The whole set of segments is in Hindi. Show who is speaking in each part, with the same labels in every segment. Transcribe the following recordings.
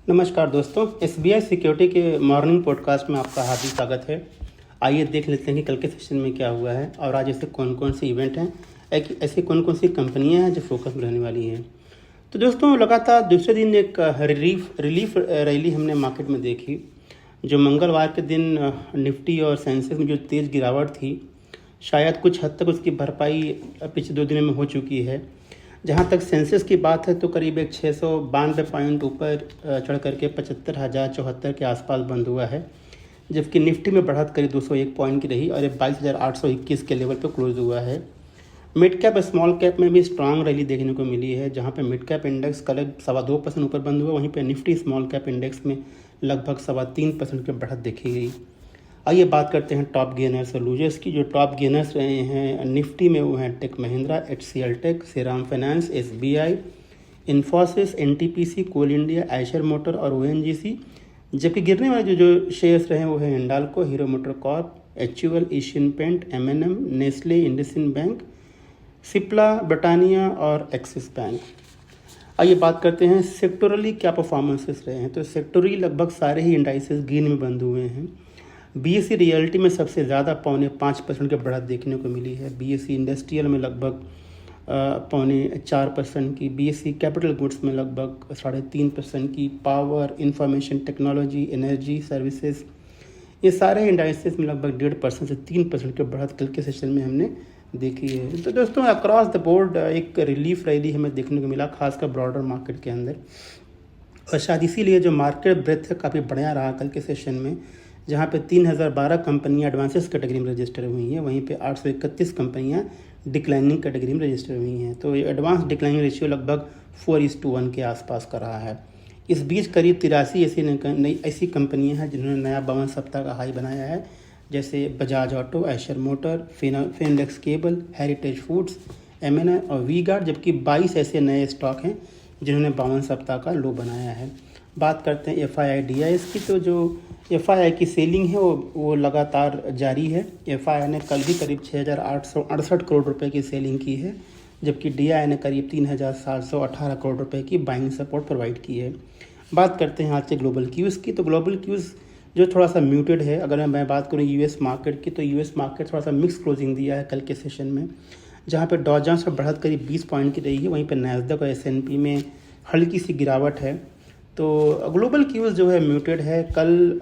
Speaker 1: नमस्कार दोस्तों, एसबीआई सिक्योरिटी के मॉर्निंग पॉडकास्ट में आपका हार्दिक स्वागत है। आइए देख लेते हैं कि कल के सेशन में क्या हुआ है और आज ऐसे कौन कौन से इवेंट हैं, ऐसी कौन कौन सी कंपनियां हैं जो फोकस में रहने वाली हैं। तो दोस्तों, लगातार दूसरे दिन एक रिलीफ रैली हमने मार्केट में देखी। जो मंगलवार के दिन निफ्टी और सेंसेक्स में जो तेज़ गिरावट थी, शायद कुछ हद तक उसकी भरपाई पिछले 2 दिनों में हो चुकी है। जहां तक सेंसेक्स की बात है तो करीब एक 692 पॉइंट ऊपर चढ़ करके 75,074 के आसपास बंद हुआ है, जबकि निफ्टी में बढ़त करीब 201 पॉइंट की रही और 22,821 के लेवल पर क्लोज हुआ है। मिड कैप स्मॉल कैप में भी स्ट्रांग रैली देखने को मिली है, जहां पे मिड कैप इंडेक्स करीब 2.25% ऊपर बंद हुआ, वहीं पे निफ्टी स्मॉल कैप इंडेक्स में लगभग 3.25% की बढ़त देखी गई। आइए बात करते हैं टॉप गेनर्स और लूजर्स की। जो टॉप गेनर्स रहे हैं निफ्टी में वो हैं Tech Mahindra, HCL Tech, Shriram Finance, SBI, Infosys, NTPC, Coal India, Eicher Motor और ONGC। जबकि गिरने वाले जो शेयर्स रहे हैं वो हैं Hindalco, Hero Motor Corp, HUL, Asian Paint, M&M, Nestle, IndusInd Bank, Cipla, Britannia और एक्सिस बैंक। आइए बात करते हैं सेक्टोरली क्या परफॉर्मेंसेस रहे हैं। तो सेक्टोरली लगभग सारे ही इंडाइसेस गेन में बंद हुए हैं। BSE रियल्टी में सबसे ज़्यादा 5.25% की बढ़त देखने को मिली है। BSE इंडस्ट्रियल में लगभग 4.25% की, BSE कैपिटल गुड्स में लगभग 3.5% की, power, information technology, energy services, ये सारे इंडाइसेस में लगभग 1.5% से 3% की बढ़त कल के सेशन में हमने देखी है। तो दोस्तों, अक्रॉस द बोर्ड एक रिलीफ रैली हमें देखने को मिला, खासकर ब्रॉडर मार्केट के अंदर। और शायद इसीलिए जो मार्केट ब्रेथ है काफ़ी बढ़िया रहा कल के सेशन में, जहां पे 3012 कंपनियां एडवांसेस कैटेगरी में रजिस्टर हुई हैं, वहीं पे 831 कंपनियां डिक्लाइनिंग कैटेगरी में रजिस्टर हुई हैं। तो ये एडवांस डिक्लाइनिंग रेशियो लगभग 4:1 के आसपास का रहा है। इस बीच करीब 83 ऐसी कंपनियां हैं जिन्होंने नया 52 सप्ताह का हाई बनाया है, जैसे Bajaj auto, Eicher motor, Finolex cable, heritage foods, M&M और वी-गार्ड। जबकि 22 ऐसे नए स्टॉक हैं जिन्होंने 52 सप्ताह का लो बनाया है। बात करते हैं FII-DIS की। तो जो FII की सेलिंग है वो लगातार जारी है। FII ने कल भी करीब 6,868 करोड़ रुपए की सेलिंग की है, जबकि DII ने करीब 3,718 करोड़ रुपए की बाइंग सपोर्ट प्रोवाइड की है। बात करते हैं आज के ग्लोबल क्यूज़ की। तो ग्लोबल क्यूज़ जो थोड़ा सा म्यूटेड है। अगर मैं बात करूँ US मार्केट की, तो US मार्केट थोड़ा सा मिक्स क्लोजिंग दिया है कल के सेशन में, जहाँ पर डॉ जोन्स में बढ़त करीब 20 पॉइंट की रही है, वहीं पर नैस्डैक और S&P में हल्की सी गिरावट है। तो ग्लोबल क्यूज़ जो है म्यूटेड है। कल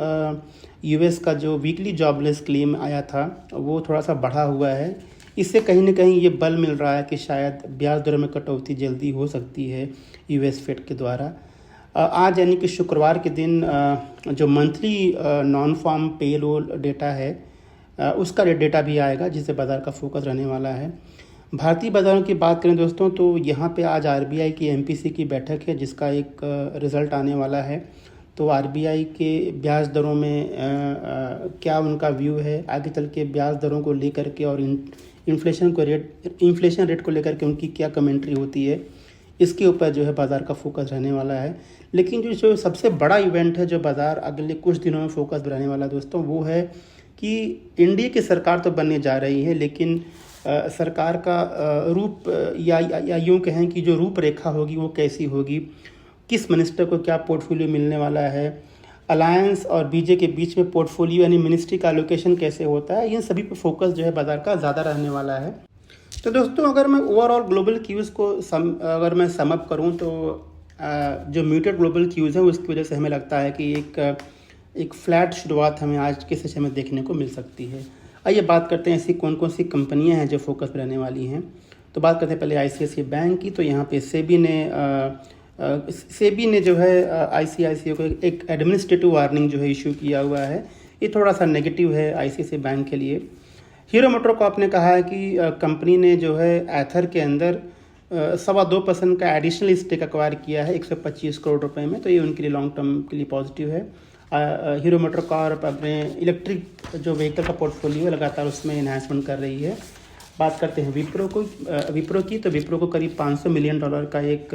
Speaker 1: US का जो वीकली जॉबलेस क्लेम आया था वो थोड़ा सा बढ़ा हुआ है। इससे कहीं ना कहीं ये बल मिल रहा है कि शायद ब्याज दरों में कटौती जल्दी हो सकती है US फेड के द्वारा। आज यानी कि शुक्रवार के दिन जो monthly non farm payroll data है उसका डेटा भी आएगा, जिससे बाज़ार का फोकस रहने वाला है। भारतीय बाज़ारों की बात करें दोस्तों, तो यहाँ पे आज RBI की MPC की बैठक है, जिसका एक रिज़ल्ट आने वाला है। तो RBI के ब्याज दरों में क्या उनका व्यू है, आगे चल के ब्याज दरों को लेकर के और इन्फ्लेशन रेट को लेकर के उनकी क्या कमेंट्री होती है, इसके ऊपर जो है बाज़ार का फोकस रहने वाला है। लेकिन जो सबसे बड़ा इवेंट है जो बाज़ार अगले कुछ दिनों में फोकस रहने वाला है दोस्तों, वो है कि इंडिया की सरकार तो बनने जा रही है, लेकिन सरकार का रूप या यूँ कहें कि जो रूपरेखा होगी वो कैसी होगी, किस मिनिस्टर को क्या पोर्टफोलियो मिलने वाला है, अलायंस और बीजे के बीच में पोर्टफोलियो यानी मिनिस्ट्री का एलोकेशन कैसे होता है, इन सभी पर फोकस जो है बाज़ार का ज़्यादा रहने वाला है। तो दोस्तों, अगर मैं ओवरऑल ग्लोबल क्यूज़ को अगर मैं सम अप करूँ, तो जो म्यूटेड ग्लोबल क्यूज़ है उसकी वजह से हमें लगता है कि एक फ्लैट शुरुआत हमें आज के सेशन में देखने को मिल सकती है। आइए बात करते हैं ऐसी कौन कौन सी कंपनियां हैं जो फोकस में रहने वाली हैं। तो बात करते हैं पहले ICICI बैंक की। तो यहाँ पे सेबी ने जो है ICICI को एक एडमिनिस्ट्रेटिव वार्निंग जो है इशू किया हुआ है। ये थोड़ा सा नेगेटिव है ICICI बैंक के लिए। हीरो मोटर कॉर्प ने कहा है कि कंपनी ने जो है एथर के अंदर 2.25% का एडिशनल स्टेक एक्वायर किया है 125 करोड़ रुपए में। तो ये उनके लिए लॉन्ग टर्म के लिए पॉजिटिव है। हीरो मोटर कॉर्प अपने इलेक्ट्रिक जो व्हीकल का पोर्टफोलियो है लगातार उसमें इन्हांसमेंट कर रही है। बात करते हैं विप्रो की। तो विप्रो को करीब $500 मिलियन का एक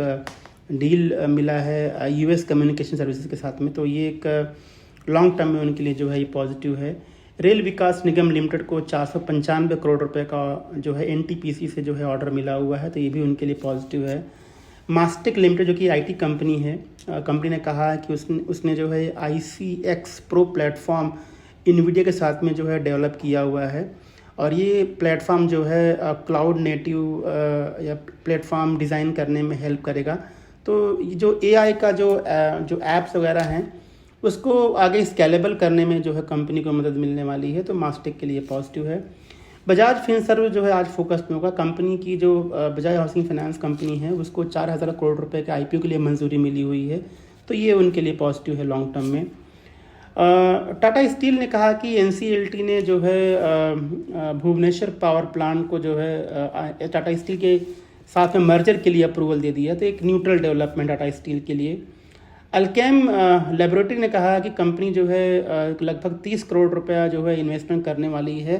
Speaker 1: डील मिला है US कम्युनिकेशन सर्विसेज के साथ में। तो ये एक लॉन्ग टर्म में उनके लिए जो है ये पॉजिटिव है। रेल विकास निगम लिमिटेड को 495 करोड़ रुपए का जो है NTPC से जो है ऑर्डर मिला हुआ है, तो ये भी उनके लिए पॉजिटिव है। मास्टेक लिमिटेड जो कि आईटी कंपनी है, कंपनी ने कहा है कि उसने जो है ICX प्रो प्लेटफॉर्म इनवीडिया के साथ में जो है डेवलप किया हुआ है, और ये प्लेटफॉर्म जो है क्लाउड नेटिव या प्लेटफॉर्म डिज़ाइन करने में हेल्प करेगा। तो ये जो AI का जो ऐप्स वगैरह हैं उसको आगे स्केलेबल करने में जो है कंपनी को मदद मिलने वाली है, तो मास्टेक के लिए पॉजिटिव है। बजाज फिनसर्व जो है आज फोकस में होगा। कंपनी की जो बजाज हाउसिंग फाइनेंस कंपनी है उसको 4,000 करोड़ रुपए के IPO के लिए मंजूरी मिली हुई है, तो ये उनके लिए पॉजिटिव है लॉन्ग टर्म में। टाटा स्टील ने कहा कि NCLT ने जो है भुवनेश्वर पावर प्लांट को जो है टाटा स्टील के साथ में मर्जर के लिए अप्रूवल दे दिया, तो एक न्यूट्रल डेवलपमेंट टाटा स्टील के लिए। अल्केम लेबोरेटरी ने कहा कि कंपनी जो है लगभग 30 करोड़ रुपया जो है इन्वेस्टमेंट करने वाली है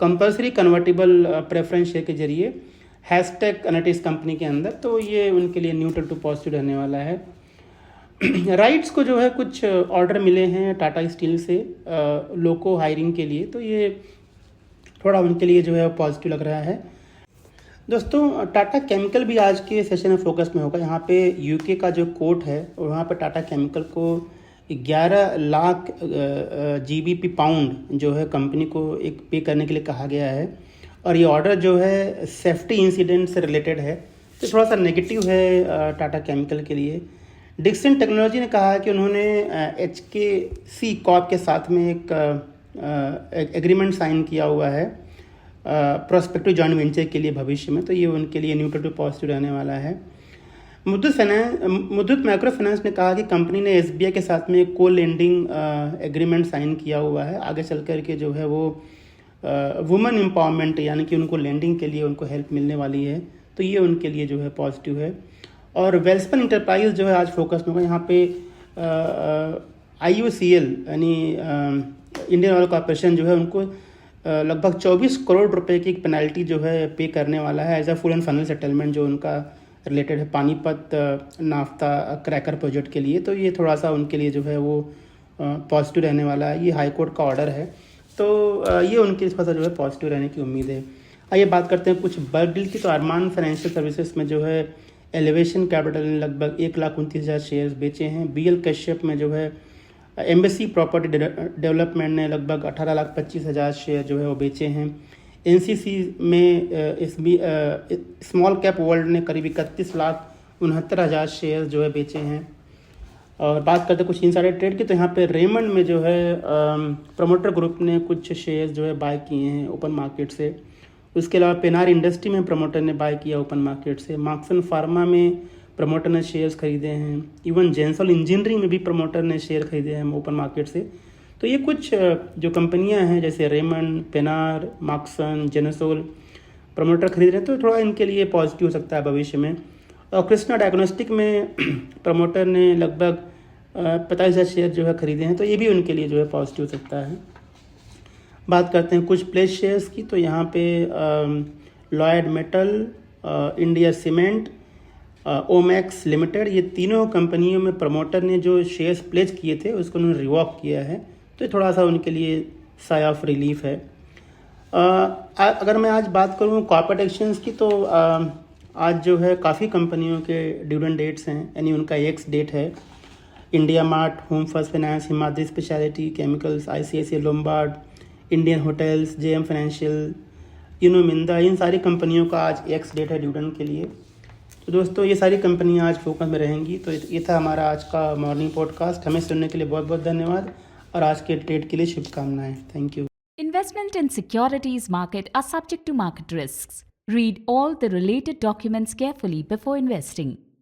Speaker 1: कंपल्सरी कन्वर्टेबल प्रेफरेंस शेयर के जरिए हैशटैग अनेटिस कंपनी के अंदर, तो ये उनके लिए न्यूट्रल टू पॉजिटिव रहने वाला है। राइट्स को जो है कुछ ऑर्डर मिले हैं टाटा स्टील से लोको हायरिंग के लिए, तो ये थोड़ा उनके लिए जो है पॉजिटिव लग रहा है। दोस्तों टाटा केमिकल भी आज के सेशन में फोकस में होगा। यहाँ पे यूके का जो कोर्ट है और वहाँ पे टाटा केमिकल को 11 लाख GBP पाउंड जो है कंपनी को एक पे करने के लिए कहा गया है, और ये ऑर्डर जो है सेफ्टी इंसिडेंट से रिलेटेड है, तो थोड़ा सा नेगेटिव है टाटा केमिकल के लिए। डिक्सन टेक्नोलॉजी ने कहा है कि उन्होंने HKC कॉर्प के साथ में एक एग्रीमेंट साइन किया हुआ है प्रोस्पेक्टिव जॉइंट वेंचर के लिए भविष्य में, तो ये उनके लिए न्यूट्रल टू पॉजिटिव रहने वाला है। मुथूट माइक्रो फाइनेंस ने कहा कि कंपनी ने SBI के साथ में को लेंडिंग एग्रीमेंट साइन किया हुआ है, आगे चल कर के जो है वो वुमेन एम्पावरमेंट यानी कि उनको लेंडिंग के लिए उनको हेल्प मिलने वाली है, तो ये उनके लिए जो है पॉजिटिव है। और वेल्सपन इंटरप्राइज जो है आज फोकस में होगा। यहाँ पे IOCL यानी इंडियन ऑयल कॉर्पोरेशन जो है उनको लगभग 24 करोड़ रुपए की एक पेनल्टी जो है पे करने वाला है as a full and final settlement जो उनका रिलेटेड है पानीपत नाफ्ता क्रैकर प्रोजेक्ट के लिए, तो ये थोड़ा सा उनके लिए जो है वो पॉजिटिव रहने वाला है। ये हाई कोर्ट का ऑर्डर है, तो ये उनके लिए थोड़ा सा जो है पॉजिटिव रहने की उम्मीद है। आइए बात करते हैं कुछ बल्क डील की। तो अरमान फाइनेंशियल सर्विसेज में जो है एलिवेशन कैपिटल ने लगभग 1,29,000 शेयर्स बेचे हैं। BL कश्यप में जो है एम्बेसी प्रॉपर्टी डेवलपमेंट ने लगभग 18,25,000 शेयर जो है वो बेचे हैं। NCC में स्मॉल कैप वर्ल्ड ने करीब 31,69,000 शेयर जो है बेचे हैं। और बात करते हैं कुछ इनसाइडर ट्रेड की, तो यहाँ पे रेमंड में जो है प्रमोटर ग्रुप ने कुछ शेयर्स जो है बाय किए हैं ओपन मार्केट से। उसके अलावा पेनार इंडस्ट्री में प्रमोटर ने बाय किया ओपन मार्केट से। मार्क्सन फार्मा में प्रमोटर ने शेयर्स खरीदे हैं। इवन जेंसॉल इंजीनियरिंग में भी प्रमोटर ने शेयर खरीदे हैं ओपन मार्केट से। तो ये कुछ जो कंपनियां हैं जैसे रेमंड, पेनार, मार्क्सन, जेनेसोल प्रमोटर खरीद रहे हैं, तो थोड़ा इनके लिए पॉजिटिव हो सकता है भविष्य में। और कृष्णा डायग्नोस्टिक में प्रमोटर ने लगभग 45,000 शेयर जो है खरीदे हैं, तो ये भी उनके लिए जो है पॉजिटिव हो सकता है। बात करते हैं कुछ प्लेस शेयर्स की, तो यहाँ पे Lloyd metal, India cement, Omaxe limited, ये तीनों कंपनियों में प्रमोटर ने जो शेयर्स प्लेस किए थे उसको उन्होंने रिवॉक किया है, तो थोड़ा सा उनके लिए साय ऑफ रिलीफ है। अगर मैं आज बात करूँ कॉर्पोरेट एक्शंस की, तो आज जो है काफ़ी कंपनियों के डिविडेंड डेट्स हैं, यानी उनका एक्स डेट है। India Mart, Home First Finance, Himadri Speciality Chemicals, ICICI Lombard, Indian Hotels, JM Financial, Minda, इन सारी कंपनियों का आज एक्स डेट है डिविडेंड के लिए। तो दोस्तों ये सारी कंपनियां आज फोकस में रहेंगी। तो ये था हमारा आज का मॉर्निंग पॉडकास्ट। हमें सुनने के लिए बहुत बहुत धन्यवाद और आज के ट्रेड के लिए शुभकामनाएं। Thank you.
Speaker 2: Investment in securities market are subject to market risks. Read all the related documents carefully before investing.